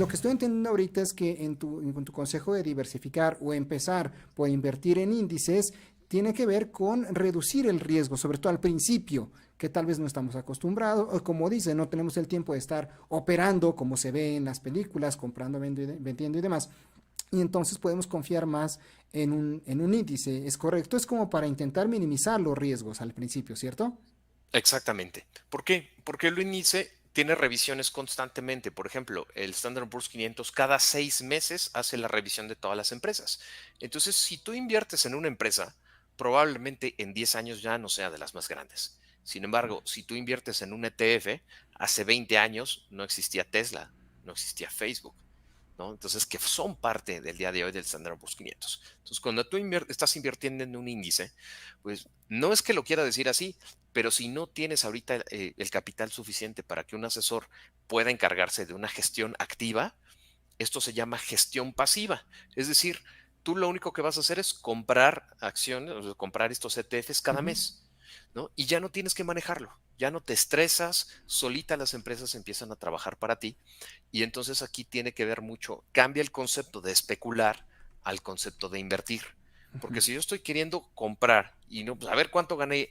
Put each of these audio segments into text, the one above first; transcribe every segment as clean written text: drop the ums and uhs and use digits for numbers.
lo que estoy entendiendo ahorita es que en tu consejo de diversificar o empezar por invertir en índices, tiene que ver con reducir el riesgo, sobre todo al principio, que tal vez no estamos acostumbrados, o como dice, no tenemos el tiempo de estar operando como se ve en las películas, comprando, vendiendo y demás. Y entonces podemos confiar más en un índice. ¿Es correcto? Es como para intentar minimizar los riesgos al principio, ¿cierto? Exactamente. ¿Por qué? Porque el índice tiene revisiones constantemente. Por ejemplo, el Standard Poor's 500 cada 6 meses hace la revisión de todas las empresas. Entonces, si tú inviertes en una empresa, probablemente en 10 años ya no sea de las más grandes. Sin embargo, si tú inviertes en un ETF, hace 20 años no existía Tesla, no existía Facebook. ¿No? Entonces, que son parte del día de hoy del Standard Poor's 500. Entonces, cuando tú estás invirtiendo en un índice, pues no es que lo quiera decir así, pero si no tienes ahorita el capital suficiente para que un asesor pueda encargarse de una gestión activa, esto se llama gestión pasiva. Es decir, tú lo único que vas a hacer es comprar acciones, o sea, comprar estos ETFs cada Ujú. mes, ¿no? Y ya no tienes que manejarlo, ya no te estresas, solita las empresas empiezan a trabajar para ti. Y entonces aquí tiene que ver mucho, cambia el concepto de especular al concepto de invertir. Porque si yo estoy queriendo comprar y no, pues a ver cuánto gané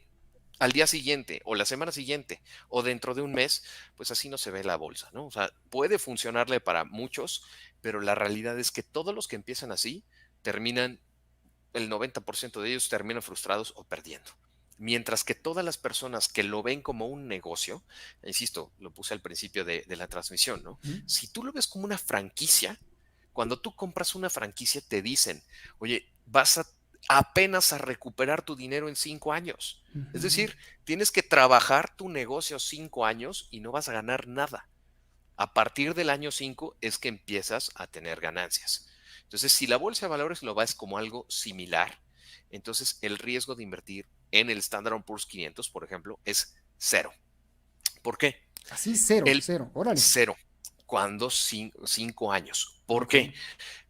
al día siguiente o la semana siguiente o dentro de un mes, pues así no se ve la bolsa, ¿no? O sea, puede funcionarle para muchos, pero la realidad es que todos los que empiezan así terminan, el 90% de ellos terminan frustrados o perdiendo. Mientras que todas las personas que lo ven como un negocio, insisto, lo puse al principio de la transmisión, ¿no? Ujú. Si tú lo ves como una franquicia, cuando tú compras una franquicia te dicen, oye, vas a apenas a recuperar tu dinero en 5 años. Es Ujú. decir, tienes que trabajar tu negocio 5 años y no vas a ganar nada. A partir del año 5 es que empiezas a tener ganancias. Entonces, si la bolsa de valores lo ves como algo similar, entonces el riesgo de invertir en el Standard Poor's 500, por ejemplo, es cero. ¿Por qué? Así, cero, El cero. Órale. cero. Cuando 5 años. ¿Por Ok. qué?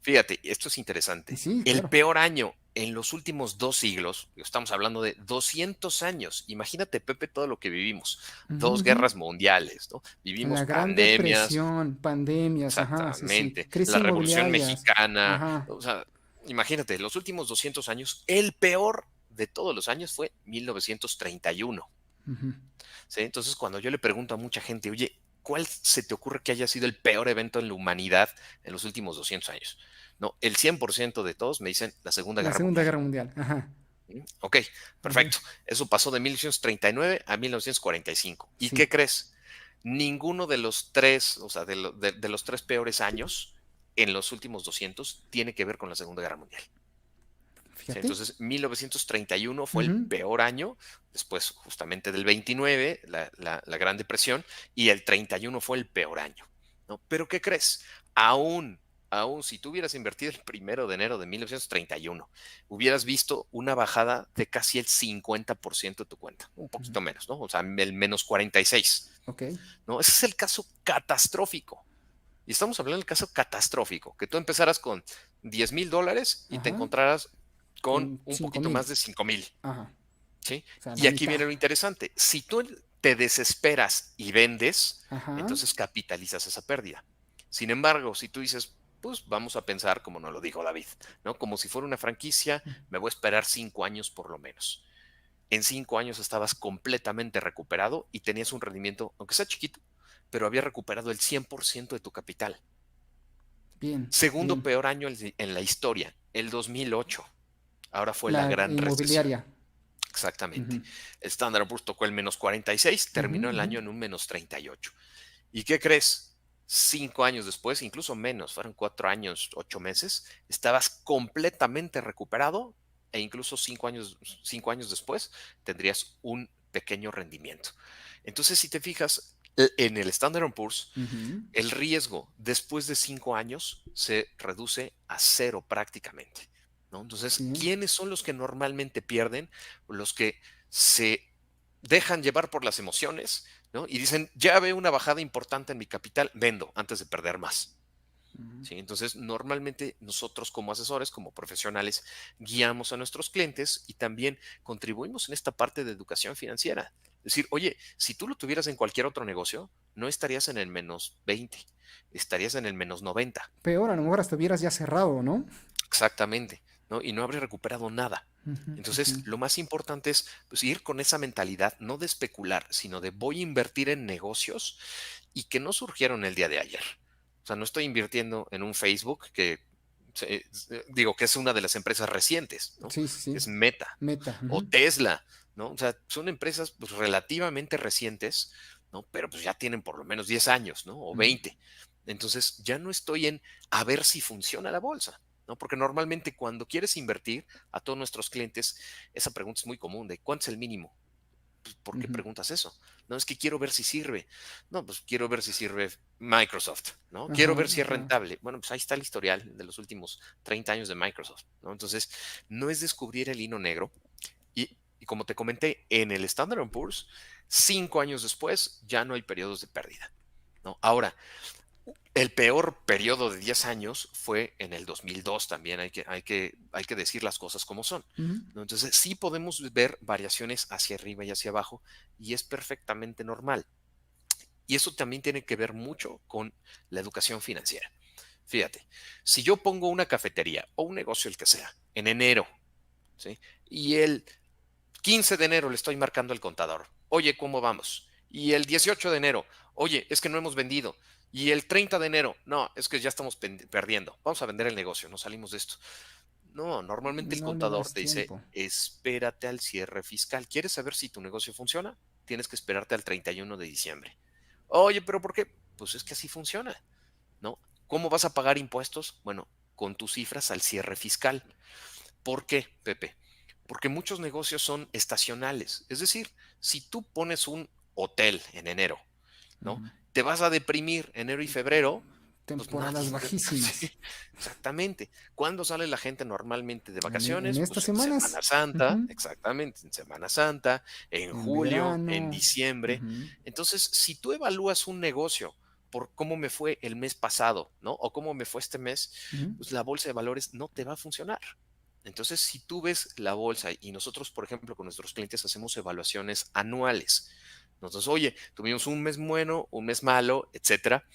Fíjate, esto es interesante. Sí, El claro. peor año en los últimos 2 siglos, estamos hablando de 200 años. Imagínate, Pepe, todo lo que vivimos. Ujú, Dos ujú. guerras mundiales, ¿no? Vivimos La Gran pandemias, Depresión, pandemias, ajá, sí, sí. exactamente, Crisis la Revolución inmobiliarias, Mexicana. ajá. O sea, imagínate, los últimos 200 años, el peor de todos los años fue 1931. Ujú. ¿Sí? Entonces, cuando yo le pregunto a mucha gente, oye, ¿cuál se te ocurre que haya sido el peor evento en la humanidad en los últimos 200 años? No, el 100% de todos me dicen la Segunda La Guerra Segunda Mundial. Guerra Mundial, ajá. Ok, Ok, perfecto. Eso pasó de 1939 a 1945. ¿Y sí. qué crees? Ninguno de los tres, o sea, de los tres peores años en los últimos 200 tiene que ver con la Segunda Guerra Mundial. Sí, Fíjate. entonces, 1931 fue el Ujú. peor año, después justamente del 29, la Gran Depresión, y el 31 fue el peor año, ¿no? Pero ¿qué crees? Aún, aún si tú hubieras invertido el 1 de enero de 1931, hubieras visto una bajada de casi el 50% de tu cuenta, un poquito menos, ¿no? O sea, el menos 46, Ok. ¿no? Ese es el caso catastrófico. Y estamos hablando del caso catastrófico, que tú empezaras con $10,000 y te Ajá. encontraras con Con un cinco poquito más mil. de 5,000, Ajá. ¿sí? O sea, la Y aquí mitad. viene lo interesante. Si tú te desesperas y vendes, Ajá. entonces capitalizas esa pérdida. Sin embargo, si tú dices, pues vamos a pensar como nos lo dijo David, ¿no? Como si fuera una franquicia, me voy a esperar 5 años por lo menos. En 5 años estabas completamente recuperado y tenías un rendimiento, aunque sea chiquito, pero había recuperado el 100% de tu capital. Bien, Segundo bien. peor año en la historia, el 2008. Ahora fue la La gran recesión. inmobiliaria. Exactamente. Ujú, El Standard Poor's tocó el menos 46, ujú, terminó el ujú. año en un menos 38. ¿Y qué crees? 5 años después, incluso menos, fueron 4 años, 8 meses, estabas completamente recuperado e incluso 5 años después tendrías un pequeño rendimiento. Entonces, si te fijas, en el Standard Poor's, Ujú. el riesgo después de 5 años se reduce a cero prácticamente, ¿no? Entonces, Bien. ¿quiénes son los que normalmente pierden? Los que se dejan llevar por las emociones, ¿no? Y dicen, ya veo una bajada importante en mi capital, vendo antes de perder más. Ujú. ¿Sí? Entonces, normalmente nosotros como asesores, como profesionales, guiamos a nuestros clientes y también contribuimos en esta parte de educación financiera. Decir, oye, si tú lo tuvieras en cualquier otro negocio, no estarías en el -20, estarías en el -90. Peor, a lo mejor hasta hubieras ya cerrado, ¿no? Exactamente, ¿no? Y no habría recuperado nada. Ujú, ujú. Entonces, lo más importante es pues, ir con esa mentalidad, no de especular, sino de voy a invertir en negocios y que no surgieron el día de ayer. O sea, no estoy invirtiendo en un Facebook que, digo, que es una de las empresas recientes, ¿no? Sí, sí, Que sí. es Meta Meta. o Ujú, Tesla, ¿no? O sea, son empresas pues, relativamente recientes, ¿no? Pero pues ya tienen por lo menos 10 años, ¿no? O ujú, 20. Entonces, ya no estoy en a ver si funciona la bolsa, ¿no? Porque normalmente cuando quieres invertir a todos nuestros clientes, esa pregunta es muy común de ¿cuánto es el mínimo? Pues, ¿por qué ujú. preguntas eso? No, es que quiero ver si sirve. No, pues quiero ver si sirve Microsoft, ¿no? Quiero Ajá, ver si es ajá. rentable. Bueno, pues ahí está el historial de los últimos 30 años de Microsoft, ¿no? Entonces, no es descubrir el hilo negro. Y como te comenté, en el Standard Poor's, 5 años después, ya no hay periodos de pérdida, ¿no? Ahora, el peor periodo de 10 años fue en el 2002 también, hay que decir las cosas como son, Ujú, ¿no? Entonces, sí podemos ver variaciones hacia arriba y hacia abajo y es perfectamente normal. Y eso también tiene que ver mucho con la educación financiera. Fíjate, si yo pongo una cafetería o un negocio, el que sea, en enero, ¿sí? Y el 15 de enero le estoy marcando al contador. Oye, ¿cómo vamos? Y el 18 de enero, oye, es que no hemos vendido. Y el 30 de enero, no, es que ya estamos perdiendo. Vamos a vender el negocio, no salimos de esto. No, normalmente el no le contador das te dice, tiempo. espérate al cierre fiscal. ¿Quieres saber si tu negocio funciona? Tienes que esperarte al 31 de diciembre. Oye, pero ¿por qué? Pues es que así funciona, ¿no? ¿Cómo vas a pagar impuestos? Bueno, con tus cifras al cierre fiscal. ¿Por qué, Pepe? Porque muchos negocios son estacionales. Es decir, si tú pones un hotel en enero, ¿no? Ujú. Te vas a deprimir enero y febrero, pues Temporadas nadie. bajísimas. Sí, exactamente. ¿Cuándo sale la gente normalmente de En vacaciones? estas Pues en Semana semanas. Santa, Ujú. exactamente, en Semana Santa, en En julio, en verano. diciembre. Ujú, Entonces, si tú evalúas un negocio por cómo me fue el mes pasado, ¿no? O cómo me fue este mes, ujú, pues la bolsa de valores no te va a funcionar. Entonces, si tú ves la bolsa y nosotros, por ejemplo, con nuestros clientes hacemos evaluaciones anuales. Nosotros, oye, tuvimos un mes bueno, un mes malo, etcétera.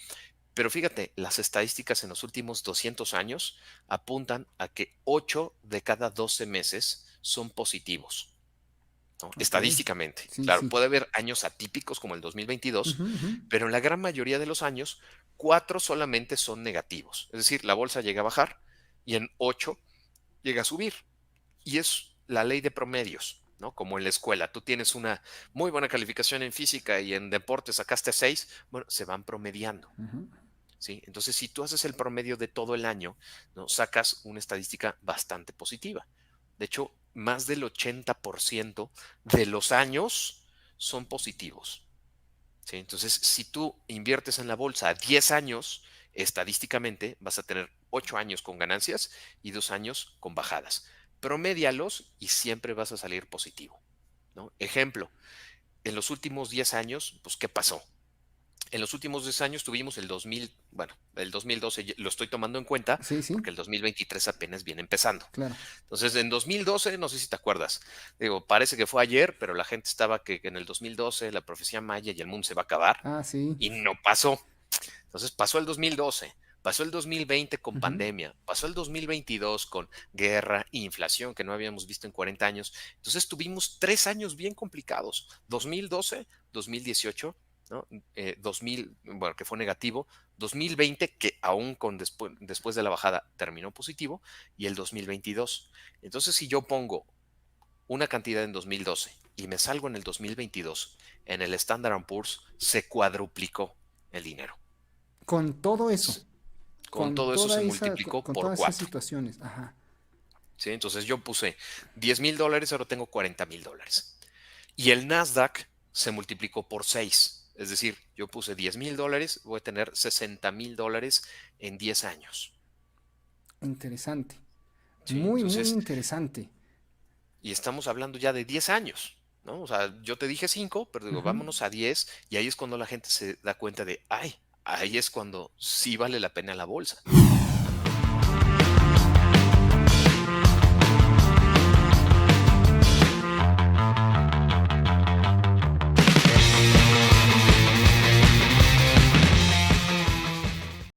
Pero fíjate, las estadísticas en los últimos 200 años apuntan a que 8 de cada 12 meses son positivos, ¿no? ok. Estadísticamente. Sí, Claro, sí. puede haber años atípicos como el 2022, Ujú, ujú, pero en la gran mayoría de los años, 4 solamente son negativos. Es decir, la bolsa llega a bajar y en 8 llega a subir. Y es la ley de promedios, ¿no? Como en la escuela, tú tienes una muy buena calificación en física y en deporte sacaste 6, bueno, se van promediando, ujú. ¿sí? Entonces, si tú haces el promedio de todo el año, ¿no? Sacas una estadística bastante positiva. De hecho, más del 80% de los años son positivos, ¿sí? Entonces, si tú inviertes en la bolsa a 10 años, estadísticamente vas a tener 8 años con ganancias y 2 años con bajadas. Promédialos y siempre vas a salir positivo, ¿no? Ejemplo, en los últimos 10 años, pues, ¿qué pasó? En los últimos 10 años tuvimos el 2000, bueno, el 2012 lo estoy tomando en cuenta Sí, sí, porque el 2023 apenas viene empezando. claro. Entonces, en 2012, no sé si te acuerdas, digo, parece que fue ayer, pero la gente estaba que en el 2012 la profecía maya y el mundo se va a acabar Ah, sí. y no pasó. Entonces pasó el 2012, pasó el 2020 con Ujú, pandemia, pasó el 2022 con guerra e inflación que no habíamos visto en 40 años. Entonces tuvimos 3 años bien complicados, 2012, 2018, ¿no? 2000, bueno, que fue negativo, 2020 que aún con después de la bajada terminó positivo y el 2022. Entonces si yo pongo una cantidad en 2012 y me salgo en el 2022, en el Standard Poor's se cuadruplicó el dinero. con todo eso, Con todo eso se multiplicó con por todas esas 4. situaciones. Ajá. ¿Sí? Entonces yo puse $10,000, ahora tengo $40,000. Y el Nasdaq se multiplicó por 6. Es decir, yo puse $10,000, voy a tener $60,000 en 10 años. Interesante. ¿Sí? Muy, muy Entonces, interesante. y estamos hablando ya de 10 años. ¿No? O sea, yo te dije 5, pero digo, Ujú. vámonos a 10 y ahí es cuando la gente se da cuenta de, ay, ahí es cuando sí vale la pena la bolsa.